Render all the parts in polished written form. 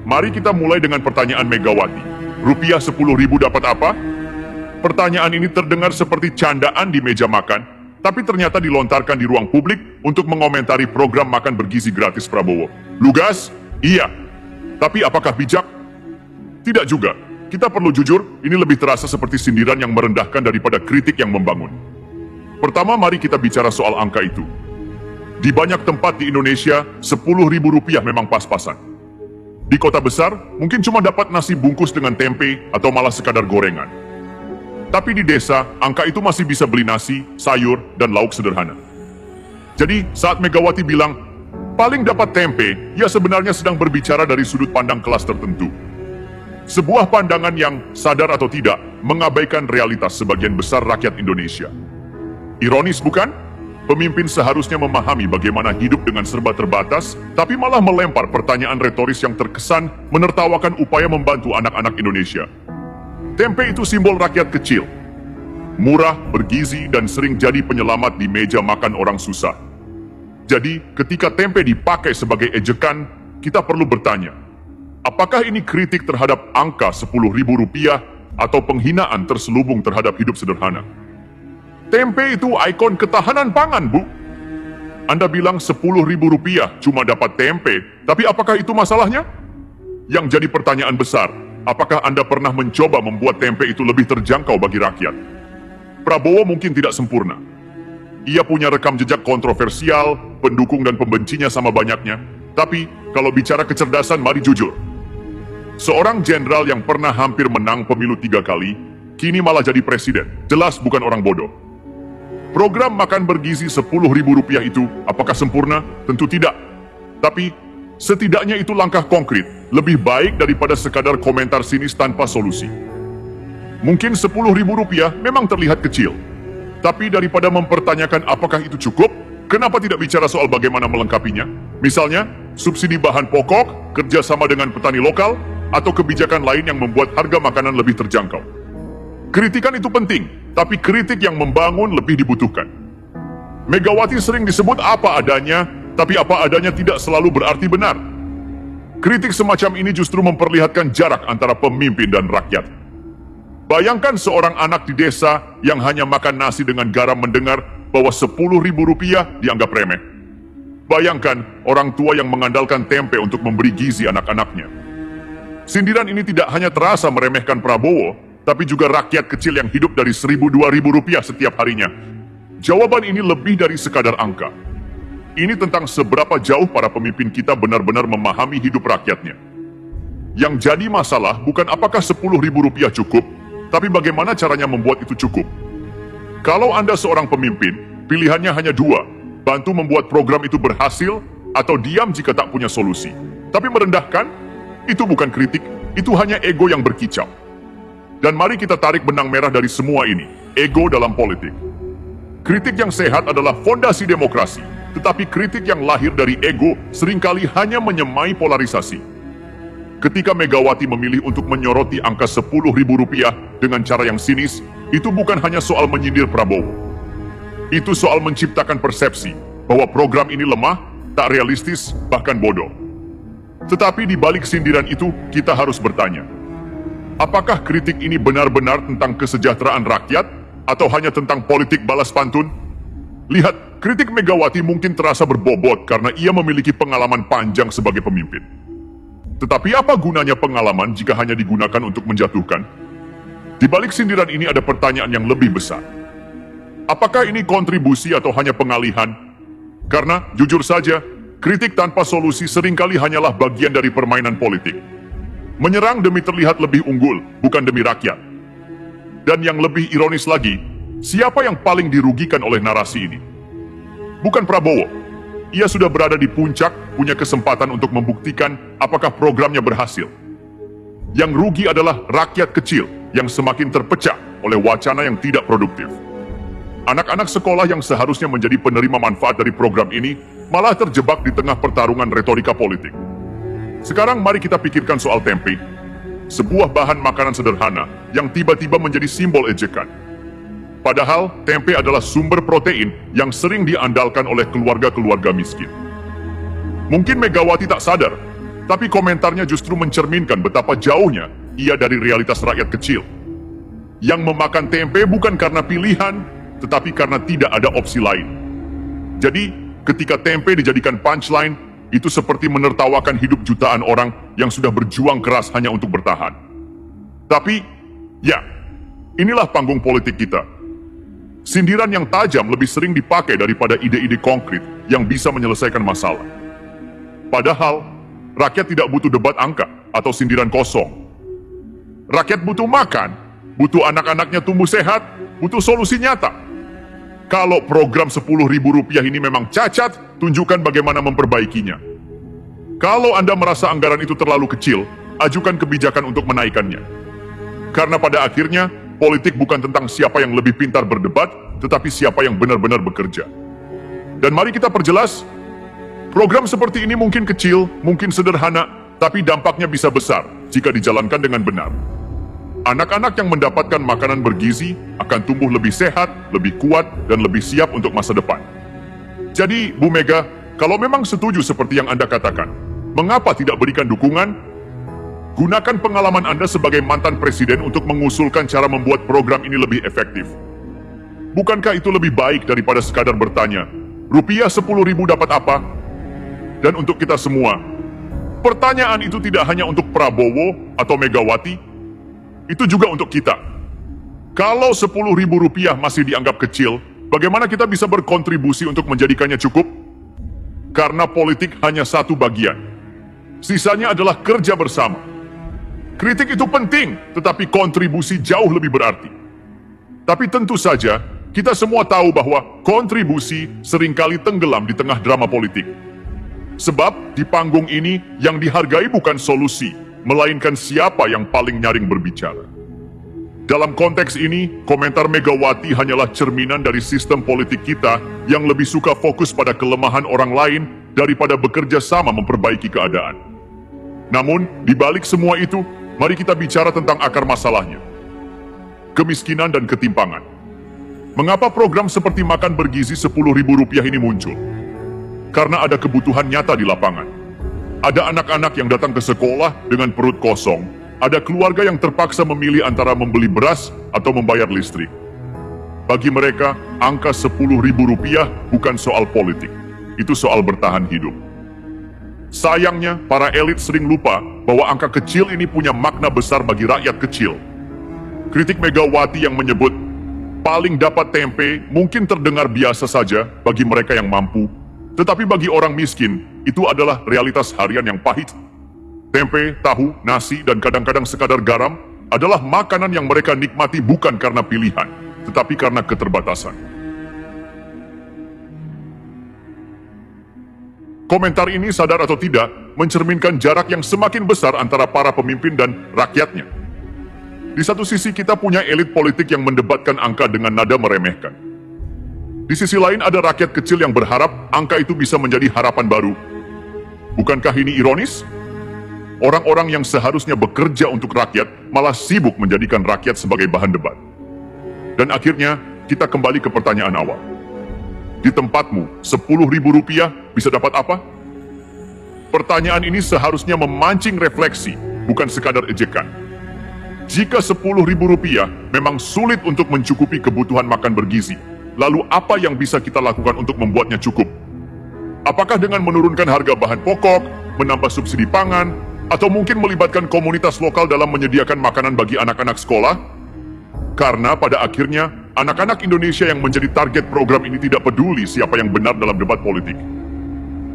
Mari kita mulai dengan pertanyaan Megawati. Rupiah 10.000 dapat apa? Pertanyaan ini terdengar seperti candaan di meja makan, tapi ternyata dilontarkan di ruang publik untuk mengomentari program makan bergizi gratis Prabowo. Lugas? Iya. Tapi apakah bijak? Tidak juga. Kita perlu jujur, ini lebih terasa seperti sindiran yang merendahkan daripada kritik yang membangun. Pertama, mari kita bicara soal angka itu. Di banyak tempat di Indonesia, 10.000 rupiah memang pas-pasan. Di kota besar, mungkin cuma dapat nasi bungkus dengan tempe atau malah sekadar gorengan. Tapi di desa, angka itu masih bisa beli nasi, sayur, dan lauk sederhana. Jadi, saat Megawati bilang, paling dapat tempe, ia sebenarnya sedang berbicara dari sudut pandang kelas tertentu. Sebuah pandangan yang, sadar atau tidak, mengabaikan realitas sebagian besar rakyat Indonesia. Ironis bukan? Pemimpin seharusnya memahami bagaimana hidup dengan serba terbatas, tapi malah melempar pertanyaan retoris yang terkesan menertawakan upaya membantu anak-anak Indonesia. Tempe itu simbol rakyat kecil. Murah, bergizi, dan sering jadi penyelamat di meja makan orang susah. Jadi, ketika tempe dipakai sebagai ejekan, kita perlu bertanya, apakah ini kritik terhadap angka 10.000 rupiah atau penghinaan terselubung terhadap hidup sederhana? Tempe itu ikon ketahanan pangan, Bu. Anda bilang 10.000 rupiah cuma dapat tempe, tapi apakah itu masalahnya? Yang jadi pertanyaan besar, apakah Anda pernah mencoba membuat tempe itu lebih terjangkau bagi rakyat? Prabowo mungkin tidak sempurna. Ia punya rekam jejak kontroversial, pendukung dan pembencinya sama banyaknya. Tapi, kalau bicara kecerdasan, mari jujur. Seorang jenderal yang pernah hampir menang pemilu 3 kali, kini malah jadi presiden. Jelas bukan orang bodoh. Program makan bergizi 10.000 rupiah itu, apakah sempurna? Tentu tidak. Tapi, setidaknya itu langkah konkret, lebih baik daripada sekadar komentar sinis tanpa solusi. Mungkin 10.000 rupiah memang terlihat kecil. Tapi daripada mempertanyakan apakah itu cukup, kenapa tidak bicara soal bagaimana melengkapinya? Misalnya, subsidi bahan pokok, kerjasama dengan petani lokal, atau kebijakan lain yang membuat harga makanan lebih terjangkau. Kritikan itu penting, tapi kritik yang membangun lebih dibutuhkan. Megawati sering disebut apa adanya, tapi apa adanya tidak selalu berarti benar. Kritik semacam ini justru memperlihatkan jarak antara pemimpin dan rakyat. Bayangkan seorang anak di desa yang hanya makan nasi dengan garam mendengar bahwa 10.000 rupiah dianggap remeh. Bayangkan orang tua yang mengandalkan tempe untuk memberi gizi anak-anaknya. Sindiran ini tidak hanya terasa meremehkan Prabowo, tapi juga rakyat kecil yang hidup dari 1.000-2.000 rupiah setiap harinya. Jawaban ini lebih dari sekadar angka. Ini tentang seberapa jauh para pemimpin kita benar-benar memahami hidup rakyatnya. Yang jadi masalah bukan apakah 10.000 rupiah cukup, tapi bagaimana caranya membuat itu cukup. Kalau Anda seorang pemimpin, pilihannya hanya 2, bantu membuat program itu berhasil, atau diam jika tak punya solusi. Tapi merendahkan, itu bukan kritik, itu hanya ego yang berkicau. Dan mari kita tarik benang merah dari semua ini, ego dalam politik. Kritik yang sehat adalah fondasi demokrasi, tetapi kritik yang lahir dari ego seringkali hanya menyemai polarisasi. Ketika Megawati memilih untuk menyoroti angka 10.000 rupiah dengan cara yang sinis, itu bukan hanya soal menyindir Prabowo. Itu soal menciptakan persepsi bahwa program ini lemah, tak realistis, bahkan bodoh. Tetapi di balik sindiran itu, kita harus bertanya, apakah kritik ini benar-benar tentang kesejahteraan rakyat atau hanya tentang politik balas pantun? Lihat, kritik Megawati mungkin terasa berbobot karena ia memiliki pengalaman panjang sebagai pemimpin. Tetapi apa gunanya pengalaman jika hanya digunakan untuk menjatuhkan? Di balik sindiran ini ada pertanyaan yang lebih besar. Apakah ini kontribusi atau hanya pengalihan? Karena, jujur saja, kritik tanpa solusi seringkali hanyalah bagian dari permainan politik. Menyerang demi terlihat lebih unggul, bukan demi rakyat. Dan yang lebih ironis lagi, siapa yang paling dirugikan oleh narasi ini? Bukan Prabowo. Ia sudah berada di puncak, punya kesempatan untuk membuktikan apakah programnya berhasil. Yang rugi adalah rakyat kecil yang semakin terpecah oleh wacana yang tidak produktif. Anak-anak sekolah yang seharusnya menjadi penerima manfaat dari program ini malah terjebak di tengah pertarungan retorika politik. Sekarang mari kita pikirkan soal tempe, sebuah bahan makanan sederhana yang tiba-tiba menjadi simbol ejekan. Padahal tempe adalah sumber protein yang sering diandalkan oleh keluarga-keluarga miskin. Mungkin Megawati tak sadar, Tapi komentarnya justru mencerminkan betapa jauhnya ia dari realitas rakyat kecil. Yang memakan tempe bukan karena pilihan, tetapi karena tidak ada opsi lain. Jadi, ketika tempe dijadikan punchline, itu seperti menertawakan hidup jutaan orang yang sudah berjuang keras hanya untuk bertahan. Tapi, ya, inilah panggung politik kita. Sindiran yang tajam lebih sering dipakai daripada ide-ide konkret yang bisa menyelesaikan masalah. Padahal, rakyat tidak butuh debat angka atau sindiran kosong. Rakyat butuh makan, butuh anak-anaknya tumbuh sehat, butuh solusi nyata. Kalau program Rp10.000 ini memang cacat, tunjukkan bagaimana memperbaikinya. Kalau Anda merasa anggaran itu terlalu kecil, ajukan kebijakan untuk menaikkannya. Karena pada akhirnya, politik bukan tentang siapa yang lebih pintar berdebat, tetapi siapa yang benar-benar bekerja. Dan mari kita perjelas, program seperti ini mungkin kecil, mungkin sederhana, tapi dampaknya bisa besar jika dijalankan dengan benar. Anak-anak yang mendapatkan makanan bergizi akan tumbuh lebih sehat, lebih kuat, dan lebih siap untuk masa depan. Jadi, Bu Mega, kalau memang setuju seperti yang Anda katakan, mengapa tidak berikan dukungan? Gunakan pengalaman Anda sebagai mantan presiden untuk mengusulkan cara membuat program ini lebih efektif. Bukankah itu lebih baik daripada sekadar bertanya, rupiah 10.000 dapat apa? Dan untuk kita semua, pertanyaan itu tidak hanya untuk Prabowo atau Megawati, itu juga untuk kita. Kalau Rp10.000 masih dianggap kecil, bagaimana kita bisa berkontribusi untuk menjadikannya cukup? Karena politik hanya satu bagian. Sisanya adalah kerja bersama. Kritik itu penting, tetapi kontribusi jauh lebih berarti. Tapi tentu saja, kita semua tahu bahwa kontribusi seringkali tenggelam di tengah drama politik. Sebab di panggung ini yang dihargai bukan solusi, melainkan siapa yang paling nyaring berbicara. Dalam konteks ini, komentar Megawati hanyalah cerminan dari sistem politik kita yang lebih suka fokus pada kelemahan orang lain daripada bekerja sama memperbaiki keadaan. Namun, di balik semua itu, mari kita bicara tentang akar masalahnya. Kemiskinan dan ketimpangan. Mengapa program seperti makan bergizi Rp10.000 ini muncul? Karena ada kebutuhan nyata di lapangan. Ada anak-anak yang datang ke sekolah dengan perut kosong. Ada keluarga yang terpaksa memilih antara membeli beras atau membayar listrik. Bagi mereka, angka Rp10.000 bukan soal politik. Itu soal bertahan hidup. Sayangnya, para elit sering lupa bahwa angka kecil ini punya makna besar bagi rakyat kecil. Kritik Megawati yang menyebut, paling dapat tempe mungkin terdengar biasa saja bagi mereka yang mampu. Tetapi bagi orang miskin, itu adalah realitas harian yang pahit. Tempe, tahu, nasi, dan kadang-kadang sekadar garam adalah makanan yang mereka nikmati bukan karena pilihan, tetapi karena keterbatasan. Komentar ini, sadar atau tidak, mencerminkan jarak yang semakin besar antara para pemimpin dan rakyatnya. Di satu sisi kita punya elit politik yang mendebatkan angka dengan nada meremehkan. Di sisi lain ada rakyat kecil yang berharap angka itu bisa menjadi harapan baru. Bukankah ini ironis? Orang-orang yang seharusnya bekerja untuk rakyat malah sibuk menjadikan rakyat sebagai bahan debat. Dan akhirnya kita kembali ke pertanyaan awal. Di tempatmu, Rp10.000 bisa dapat apa? Pertanyaan ini seharusnya memancing refleksi, bukan sekadar ejekan. Jika Rp10.000 memang sulit untuk mencukupi kebutuhan makan bergizi, lalu apa yang bisa kita lakukan untuk membuatnya cukup? Apakah dengan menurunkan harga bahan pokok, menambah subsidi pangan, atau mungkin melibatkan komunitas lokal dalam menyediakan makanan bagi anak-anak sekolah? Karena pada akhirnya, anak-anak Indonesia yang menjadi target program ini tidak peduli siapa yang benar dalam debat politik.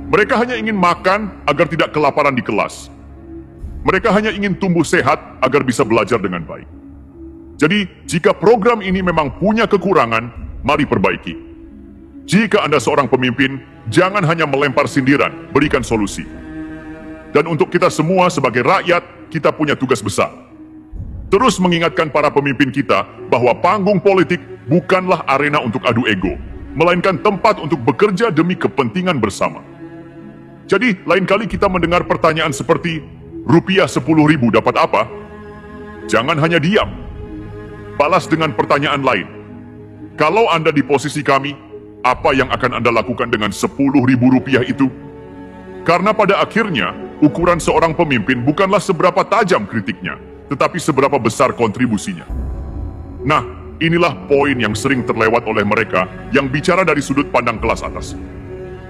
Mereka hanya ingin makan agar tidak kelaparan di kelas. Mereka hanya ingin tumbuh sehat agar bisa belajar dengan baik. Jadi, jika program ini memang punya kekurangan, mari perbaiki. Jika Anda seorang pemimpin, jangan hanya melempar sindiran, berikan solusi. Dan untuk kita semua sebagai rakyat, kita punya tugas besar. Terus mengingatkan para pemimpin kita bahwa panggung politik bukanlah arena untuk adu ego, melainkan tempat untuk bekerja demi kepentingan bersama. Jadi, lain kali kita mendengar pertanyaan seperti, rupiah 10.000 dapat apa? Jangan hanya diam. Balas dengan pertanyaan lain. Kalau Anda di posisi kami, apa yang akan Anda lakukan dengan Rp10.000 itu? Karena pada akhirnya, ukuran seorang pemimpin bukanlah seberapa tajam kritiknya, tetapi seberapa besar kontribusinya. Nah, inilah poin yang sering terlewat oleh mereka yang bicara dari sudut pandang kelas atas.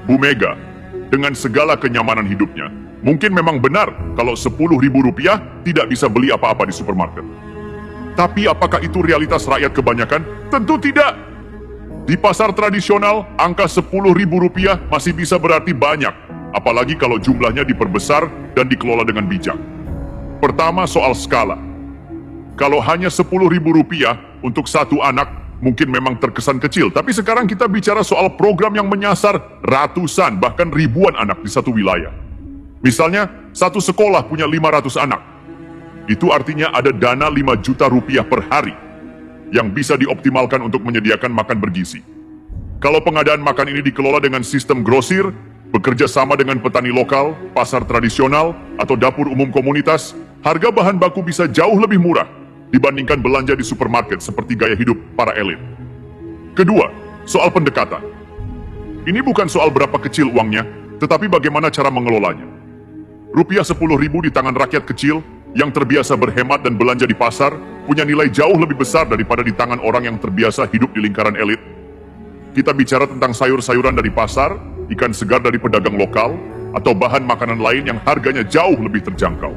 Bu Mega, dengan segala kenyamanan hidupnya, mungkin memang benar kalau Rp10.000 tidak bisa beli apa-apa di supermarket. Tapi apakah itu realitas rakyat kebanyakan? Tentu tidak. Di pasar tradisional, angka Rp10.000 masih bisa berarti banyak, apalagi kalau jumlahnya diperbesar dan dikelola dengan bijak. Pertama, soal skala. Kalau hanya Rp10.000 untuk satu anak, mungkin memang terkesan kecil. Tapi sekarang kita bicara soal program yang menyasar ratusan, bahkan ribuan anak di satu wilayah. Misalnya, satu sekolah punya 500 anak. Itu artinya ada dana Rp5 juta per hari yang bisa dioptimalkan untuk menyediakan makan bergizi. Kalau pengadaan makan ini dikelola dengan sistem grosir, bekerja sama dengan petani lokal, pasar tradisional, atau dapur umum komunitas, harga bahan baku bisa jauh lebih murah dibandingkan belanja di supermarket seperti gaya hidup para elit. Kedua, soal pendekatan. Ini bukan soal berapa kecil uangnya, tetapi bagaimana cara mengelolanya. Rupiah 10.000 di tangan rakyat kecil yang terbiasa berhemat dan belanja di pasar punya nilai jauh lebih besar daripada di tangan orang yang terbiasa hidup di lingkaran elit. Kita bicara tentang sayur-sayuran dari pasar, ikan segar dari pedagang lokal, atau bahan makanan lain yang harganya jauh lebih terjangkau.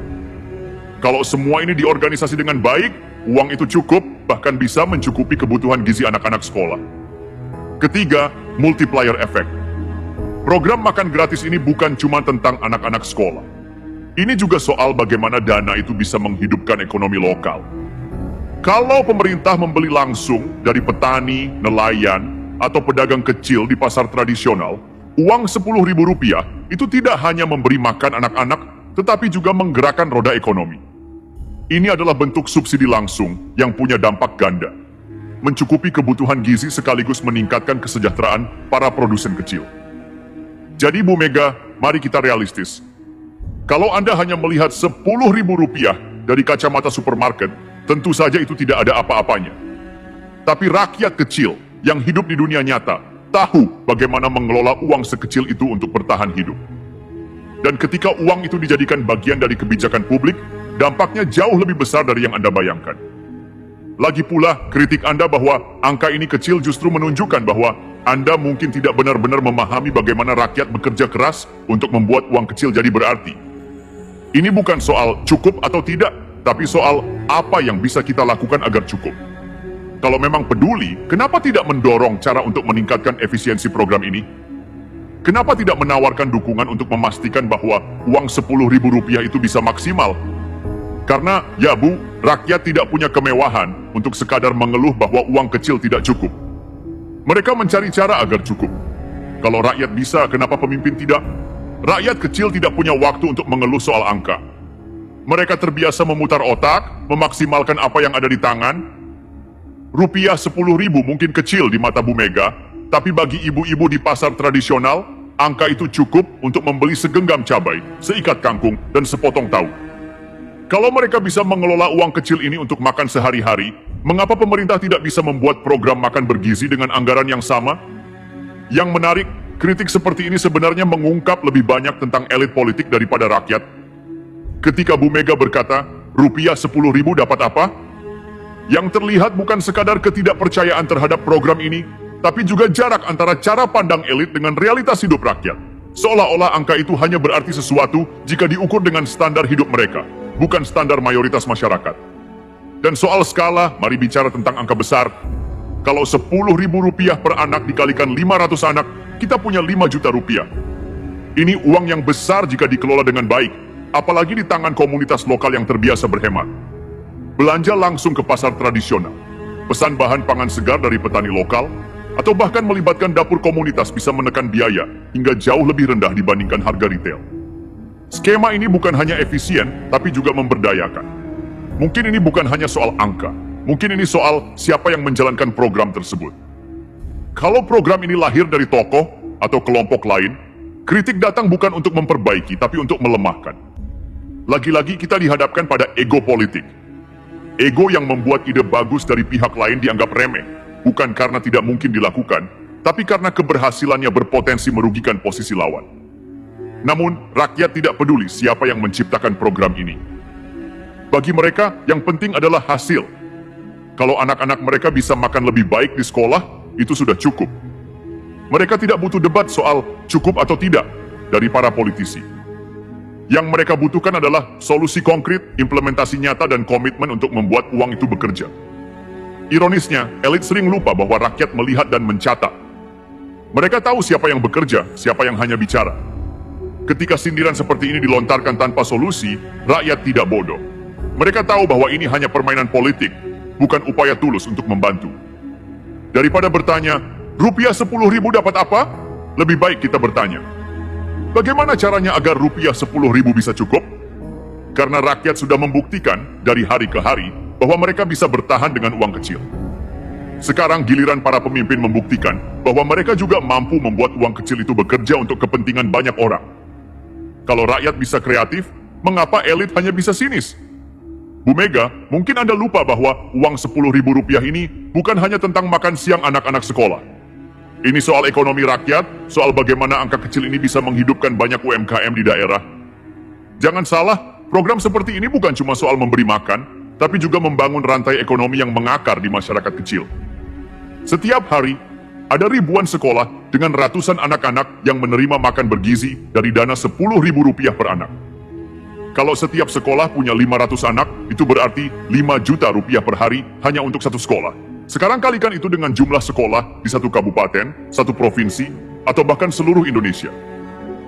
Kalau semua ini diorganisasi dengan baik, uang itu cukup, bahkan bisa mencukupi kebutuhan gizi anak-anak sekolah. Ketiga, multiplier effect. Program makan gratis ini bukan cuma tentang anak-anak sekolah. Ini juga soal bagaimana dana itu bisa menghidupkan ekonomi lokal. Kalau pemerintah membeli langsung dari petani, nelayan, atau pedagang kecil di pasar tradisional, uang Rp10.000 itu tidak hanya memberi makan anak-anak, tetapi juga menggerakkan roda ekonomi. Ini adalah bentuk subsidi langsung yang punya dampak ganda. Mencukupi kebutuhan gizi sekaligus meningkatkan kesejahteraan para produsen kecil. Jadi Bu Mega, mari kita realistis. Kalau Anda hanya melihat Rp10.000 dari kacamata supermarket, tentu saja itu tidak ada apa-apanya. Tapi rakyat kecil yang hidup di dunia nyata tahu bagaimana mengelola uang sekecil itu untuk bertahan hidup. Dan ketika uang itu dijadikan bagian dari kebijakan publik, dampaknya jauh lebih besar dari yang Anda bayangkan. Lagi pula, kritik Anda bahwa angka ini kecil justru menunjukkan bahwa Anda mungkin tidak benar-benar memahami bagaimana rakyat bekerja keras untuk membuat uang kecil jadi berarti. Ini bukan soal cukup atau tidak, tapi soal apa yang bisa kita lakukan agar cukup. Kalau memang peduli, kenapa tidak mendorong cara untuk meningkatkan efisiensi program ini? Kenapa tidak menawarkan dukungan untuk memastikan bahwa uang Rp10.000 itu bisa maksimal? Karena, ya Bu, rakyat tidak punya kemewahan untuk sekadar mengeluh bahwa uang kecil tidak cukup. Mereka mencari cara agar cukup. Kalau rakyat bisa, kenapa pemimpin tidak? Rakyat kecil tidak punya waktu untuk mengeluh soal angka. Mereka terbiasa memutar otak, memaksimalkan apa yang ada di tangan. Rupiah 10.000 mungkin kecil di mata Bu Mega, tapi bagi ibu-ibu di pasar tradisional, angka itu cukup untuk membeli segenggam cabai, seikat kangkung, dan sepotong tahu. Kalau mereka bisa mengelola uang kecil ini untuk makan sehari-hari, mengapa pemerintah tidak bisa membuat program makan bergizi dengan anggaran yang sama? Yang menarik, kritik seperti ini sebenarnya mengungkap lebih banyak tentang elit politik daripada rakyat. Ketika Bu Mega berkata, rupiah 10.000 dapat apa? Yang terlihat bukan sekadar ketidakpercayaan terhadap program ini, tapi juga jarak antara cara pandang elit dengan realitas hidup rakyat. Seolah-olah angka itu hanya berarti sesuatu jika diukur dengan standar hidup mereka, bukan standar mayoritas masyarakat. Dan soal skala, mari bicara tentang angka besar. Kalau Rp10.000 per anak dikalikan 500 anak, kita punya 5 juta rupiah. Ini uang yang besar jika dikelola dengan baik, apalagi di tangan komunitas lokal yang terbiasa berhemat. Belanja langsung ke pasar tradisional, pesan bahan pangan segar dari petani lokal, atau bahkan melibatkan dapur komunitas bisa menekan biaya hingga jauh lebih rendah dibandingkan harga retail. Skema ini bukan hanya efisien, tapi juga memberdayakan. Mungkin ini bukan hanya soal angka, mungkin ini soal siapa yang menjalankan program tersebut. Kalau program ini lahir dari tokoh atau kelompok lain, kritik datang bukan untuk memperbaiki, tapi untuk melemahkan. Lagi-lagi kita dihadapkan pada ego politik. Ego yang membuat ide bagus dari pihak lain dianggap remeh, bukan karena tidak mungkin dilakukan, tapi karena keberhasilannya berpotensi merugikan posisi lawan. Namun, rakyat tidak peduli siapa yang menciptakan program ini. Bagi mereka, yang penting adalah hasil. Kalau anak-anak mereka bisa makan lebih baik di sekolah, itu sudah cukup. Mereka tidak butuh debat soal cukup atau tidak dari para politisi. Yang mereka butuhkan adalah solusi konkret, implementasi nyata, dan komitmen untuk membuat uang itu bekerja. Ironisnya, elit sering lupa bahwa rakyat melihat dan mencatat. Mereka tahu siapa yang bekerja, siapa yang hanya bicara. Ketika sindiran seperti ini dilontarkan tanpa solusi, rakyat tidak bodoh. Mereka tahu bahwa ini hanya permainan politik, bukan upaya tulus untuk membantu. Daripada bertanya, rupiah 10.000 dapat apa? Lebih baik kita bertanya, bagaimana caranya agar rupiah 10.000 bisa cukup? Karena rakyat sudah membuktikan dari hari ke hari bahwa mereka bisa bertahan dengan uang kecil. Sekarang giliran para pemimpin membuktikan bahwa mereka juga mampu membuat uang kecil itu bekerja untuk kepentingan banyak orang. Kalau rakyat bisa kreatif, mengapa elit hanya bisa sinis? Bu Mega, mungkin Anda lupa bahwa uang 10.000 rupiah ini bukan hanya tentang makan siang anak-anak sekolah. Ini soal ekonomi rakyat, soal bagaimana angka kecil ini bisa menghidupkan banyak UMKM di daerah. Jangan salah, program seperti ini bukan cuma soal memberi makan, tapi juga membangun rantai ekonomi yang mengakar di masyarakat kecil. Setiap hari, ada ribuan sekolah dengan ratusan anak-anak yang menerima makan bergizi dari dana 10.000 rupiah per anak. Kalau setiap sekolah punya 500 anak, itu berarti 5 juta rupiah per hari hanya untuk satu sekolah. Sekarang kalikan itu dengan jumlah sekolah di satu kabupaten, satu provinsi, atau bahkan seluruh Indonesia.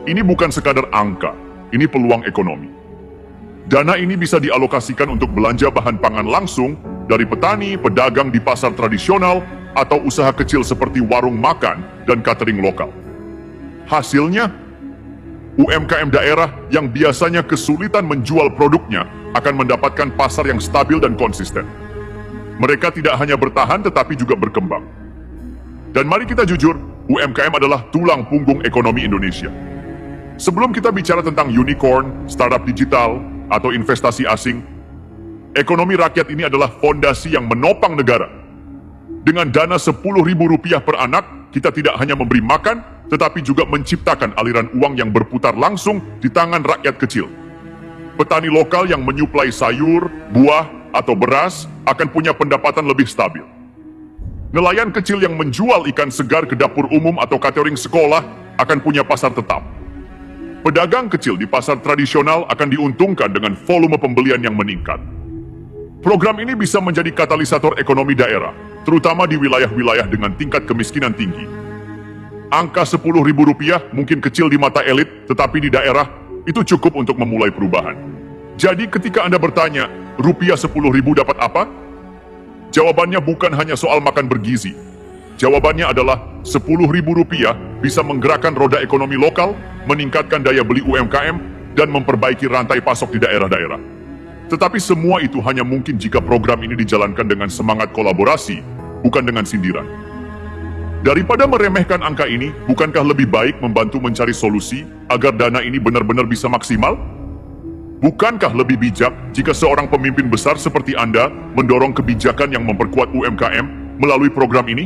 Ini bukan sekadar angka, ini peluang ekonomi. Dana ini bisa dialokasikan untuk belanja bahan pangan langsung dari petani, pedagang di pasar tradisional, atau usaha kecil seperti warung makan dan catering lokal. Hasilnya, UMKM daerah yang biasanya kesulitan menjual produknya akan mendapatkan pasar yang stabil dan konsisten. Mereka tidak hanya bertahan tetapi juga berkembang. Dan mari kita jujur, UMKM adalah tulang punggung ekonomi Indonesia. Sebelum kita bicara tentang unicorn, startup digital, atau investasi asing, ekonomi rakyat ini adalah fondasi yang menopang negara. Dengan dana 10.000 rupiah per anak, kita tidak hanya memberi makan, tetapi juga menciptakan aliran uang yang berputar langsung di tangan rakyat kecil. Petani lokal yang menyuplai sayur, buah, atau beras akan punya pendapatan lebih stabil. Nelayan kecil yang menjual ikan segar ke dapur umum atau catering sekolah akan punya pasar tetap. Pedagang kecil di pasar tradisional akan diuntungkan dengan volume pembelian yang meningkat. Program ini bisa menjadi katalisator ekonomi daerah, terutama di wilayah-wilayah dengan tingkat kemiskinan tinggi. Angka 10.000 rupiah mungkin kecil di mata elit, tetapi di daerah itu cukup untuk memulai perubahan. Jadi ketika Anda bertanya, rupiah 10.000 dapat apa? Jawabannya bukan hanya soal makan bergizi. Jawabannya adalah 10.000 rupiah bisa menggerakkan roda ekonomi lokal, meningkatkan daya beli UMKM, dan memperbaiki rantai pasok di daerah-daerah. Tetapi semua itu hanya mungkin jika program ini dijalankan dengan semangat kolaborasi, bukan dengan sindiran. Daripada meremehkan angka ini, bukankah lebih baik membantu mencari solusi agar dana ini benar-benar bisa maksimal? Bukankah lebih bijak jika seorang pemimpin besar seperti Anda mendorong kebijakan yang memperkuat UMKM melalui program ini?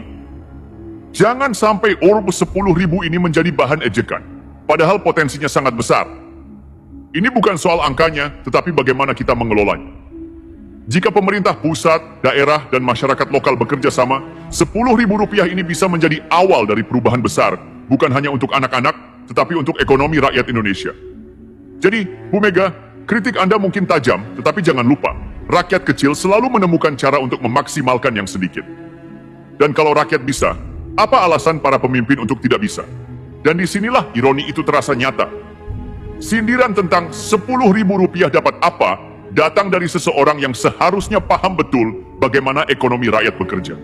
Jangan sampai Orb 10.000 ini menjadi bahan ejekan, padahal potensinya sangat besar. Ini bukan soal angkanya, tetapi bagaimana kita mengelolanya. Jika pemerintah pusat, daerah, dan masyarakat lokal bekerja sama, 10.000 rupiah ini bisa menjadi awal dari perubahan besar, bukan hanya untuk anak-anak, tetapi untuk ekonomi rakyat Indonesia. Jadi, Bu Mega, kritik Anda mungkin tajam, tetapi jangan lupa, rakyat kecil selalu menemukan cara untuk memaksimalkan yang sedikit. Dan kalau rakyat bisa, apa alasan para pemimpin untuk tidak bisa? Dan disinilah ironi itu terasa nyata. Sindiran tentang 10.000 rupiah dapat apa datang dari seseorang yang seharusnya paham betul bagaimana ekonomi rakyat bekerja.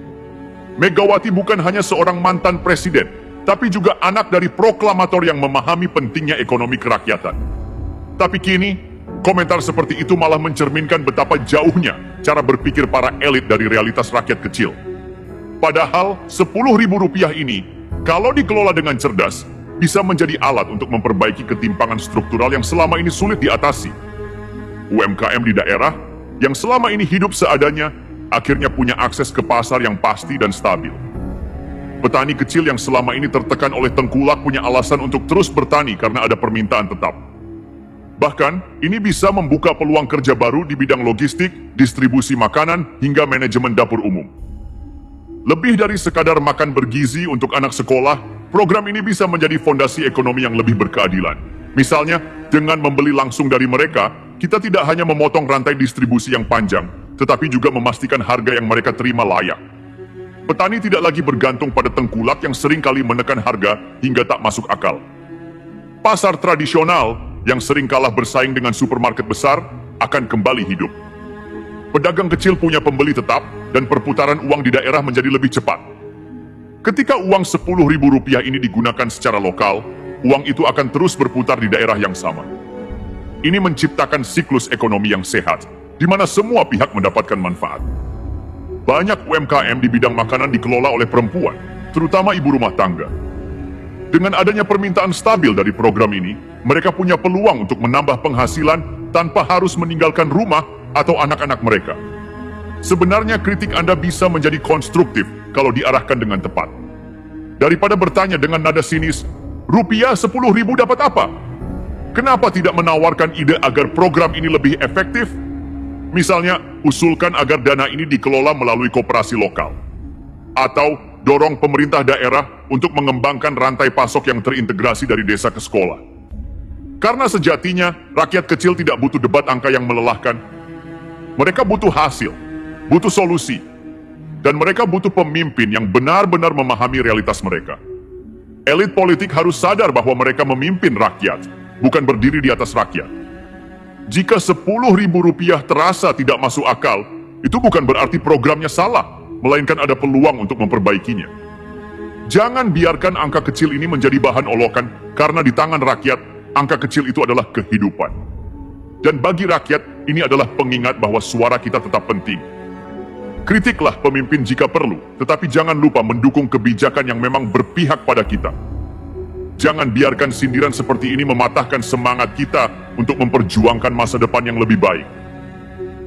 Megawati bukan hanya seorang mantan presiden, tapi juga anak dari proklamator yang memahami pentingnya ekonomi kerakyatan. Tapi kini, komentar seperti itu malah mencerminkan betapa jauhnya cara berpikir para elit dari realitas rakyat kecil. Padahal 10.000 rupiah ini, kalau dikelola dengan cerdas, bisa menjadi alat untuk memperbaiki ketimpangan struktural yang selama ini sulit diatasi. UMKM di daerah yang selama ini hidup seadanya akhirnya punya akses ke pasar yang pasti dan stabil. Petani kecil yang selama ini tertekan oleh tengkulak punya alasan untuk terus bertani karena ada permintaan tetap. Bahkan, ini bisa membuka peluang kerja baru di bidang logistik, distribusi makanan, hingga manajemen dapur umum. Lebih dari sekadar makan bergizi untuk anak sekolah, program ini bisa menjadi fondasi ekonomi yang lebih berkeadilan. Misalnya, dengan membeli langsung dari mereka, kita tidak hanya memotong rantai distribusi yang panjang, tetapi juga memastikan harga yang mereka terima layak. Petani tidak lagi bergantung pada tengkulak yang seringkali menekan harga hingga tak masuk akal. Pasar tradisional yang sering kalah bersaing dengan supermarket besar akan kembali hidup. Pedagang kecil punya pembeli tetap dan perputaran uang di daerah menjadi lebih cepat. Ketika uang Rp10.000 ini digunakan secara lokal, uang itu akan terus berputar di daerah yang sama. Ini menciptakan siklus ekonomi yang sehat, di mana semua pihak mendapatkan manfaat. Banyak UMKM di bidang makanan dikelola oleh perempuan, terutama ibu rumah tangga. Dengan adanya permintaan stabil dari program ini, mereka punya peluang untuk menambah penghasilan tanpa harus meninggalkan rumah atau anak-anak mereka. Sebenarnya kritik Anda bisa menjadi konstruktif kalau diarahkan dengan tepat. Daripada bertanya dengan nada sinis, "Rupiah 10.000 dapat apa?" Kenapa tidak menawarkan ide agar program ini lebih efektif? Misalnya, usulkan agar dana ini dikelola melalui koperasi lokal. Atau dorong pemerintah daerah untuk mengembangkan rantai pasok yang terintegrasi dari desa ke sekolah. Karena sejatinya, rakyat kecil tidak butuh debat angka yang melelahkan. Mereka butuh hasil, butuh solusi, dan mereka butuh pemimpin yang benar-benar memahami realitas mereka. Elit politik harus sadar bahwa mereka memimpin rakyat, bukan berdiri di atas rakyat. Jika Rp10.000 terasa tidak masuk akal, itu bukan berarti programnya salah, melainkan ada peluang untuk memperbaikinya. Jangan biarkan angka kecil ini menjadi bahan olokan, karena di tangan rakyat, angka kecil itu adalah kehidupan. Dan bagi rakyat, ini adalah pengingat bahwa suara kita tetap penting. Kritiklah pemimpin jika perlu, tetapi jangan lupa mendukung kebijakan yang memang berpihak pada kita. Jangan biarkan sindiran seperti ini mematahkan semangat kita untuk memperjuangkan masa depan yang lebih baik.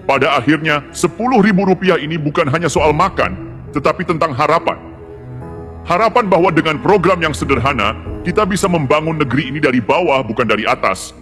Pada akhirnya, Rp10.000 ini bukan hanya soal makan, tetapi tentang harapan. Harapan bahwa dengan program yang sederhana, kita bisa membangun negeri ini dari bawah bukan dari atas,